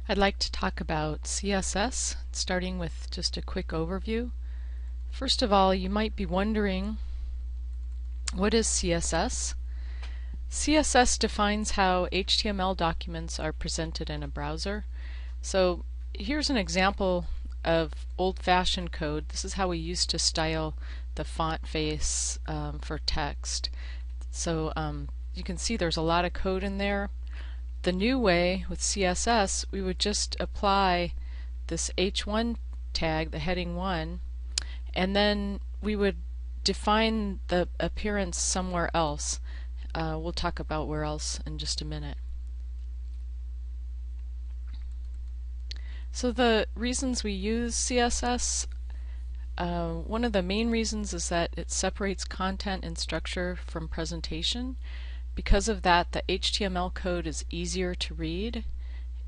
I'd like to talk about CSS, starting with just a quick overview. First of all, you might be wondering, what is CSS? CSS defines how HTML documents are presented in a browser. So here's an example of old-fashioned code. This is how we used to style the font face for text. So you can see there's a lot of code in there. The new way with CSS, we would just apply this H1 tag, the heading 1, and then we would define the appearance somewhere else. We'll talk about where else in just a minute. So the reasons we use CSS, one of the main reasons is that it separates content and structure from presentation. Because of that, the HTML code is easier to read,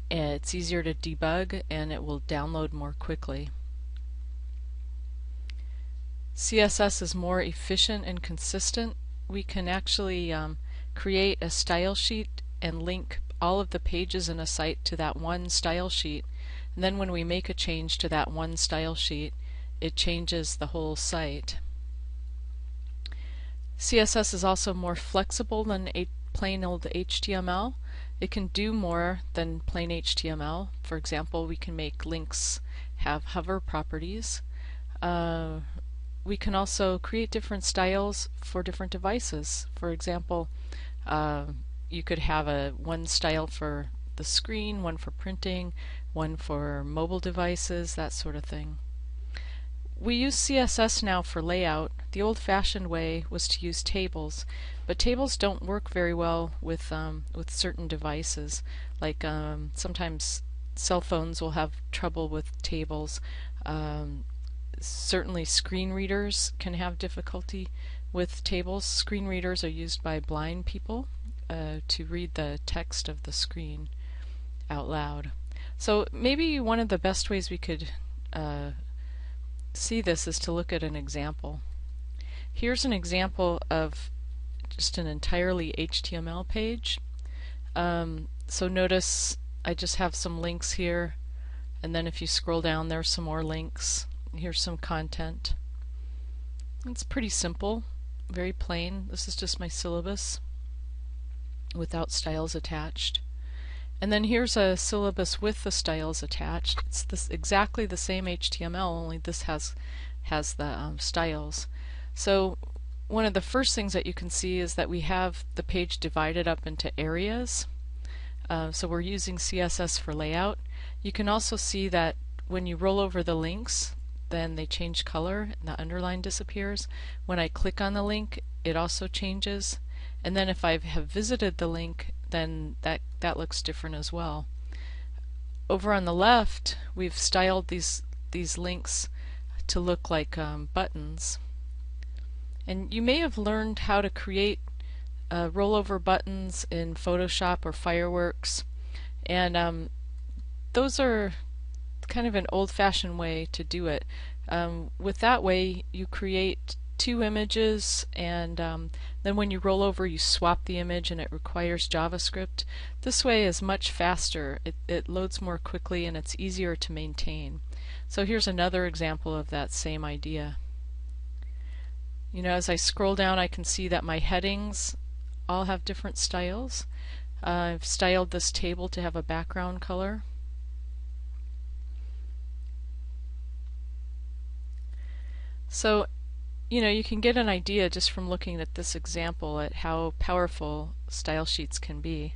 it's easier to debug, and it will download more quickly. CSS is more efficient and consistent. We can actually create a style sheet and link all of the pages in a site to that one style sheet. And then when we make a change to that one style sheet, it changes the whole site. CSS is also more flexible than plain old HTML. It can do more than plain HTML. For example, we can make links have hover properties. We can also create different styles for different devices. For example, you could have one style for the screen, one for printing, one for mobile devices, that sort of thing. We use CSS now for layout. The old-fashioned way was to use tables, but tables don't work very well with certain devices. Like sometimes cell phones will have trouble with tables. Certainly screen readers can have difficulty with tables. Screen readers are used by blind people to read the text of the screen out loud. So maybe one of the best ways we could see this is to look at an example. Here's an example of just an entirely HTML page. So notice I just have some links here, and then if you scroll down there's some more links. Here's some content. It's pretty simple, very plain. This is just my syllabus without styles attached. And then here's a syllabus with the styles attached. It's exactly the same HTML, only this has the styles. So one of the first things that you can see is that we have the page divided up into areas. So we're using CSS for layout. You can also see that when you roll over the links, then they change color and the underline disappears. When I click on the link, it also changes. And then if I have visited the link, then that looks different as well. Over on the left, we've styled these links to look like buttons. And you may have learned how to create rollover buttons in Photoshop or Fireworks, and those are kind of an old-fashioned way to do it. With that way, you create two images, and then when you roll over you swap the image, and it requires JavaScript. This way is much faster. It loads more quickly, and it's easier to maintain. So here's another example of that same idea. You know, as I scroll down, I can see that my headings all have different styles. I've styled this table to have a background color. So you know, you can get an idea just from looking at this example at how powerful style sheets can be.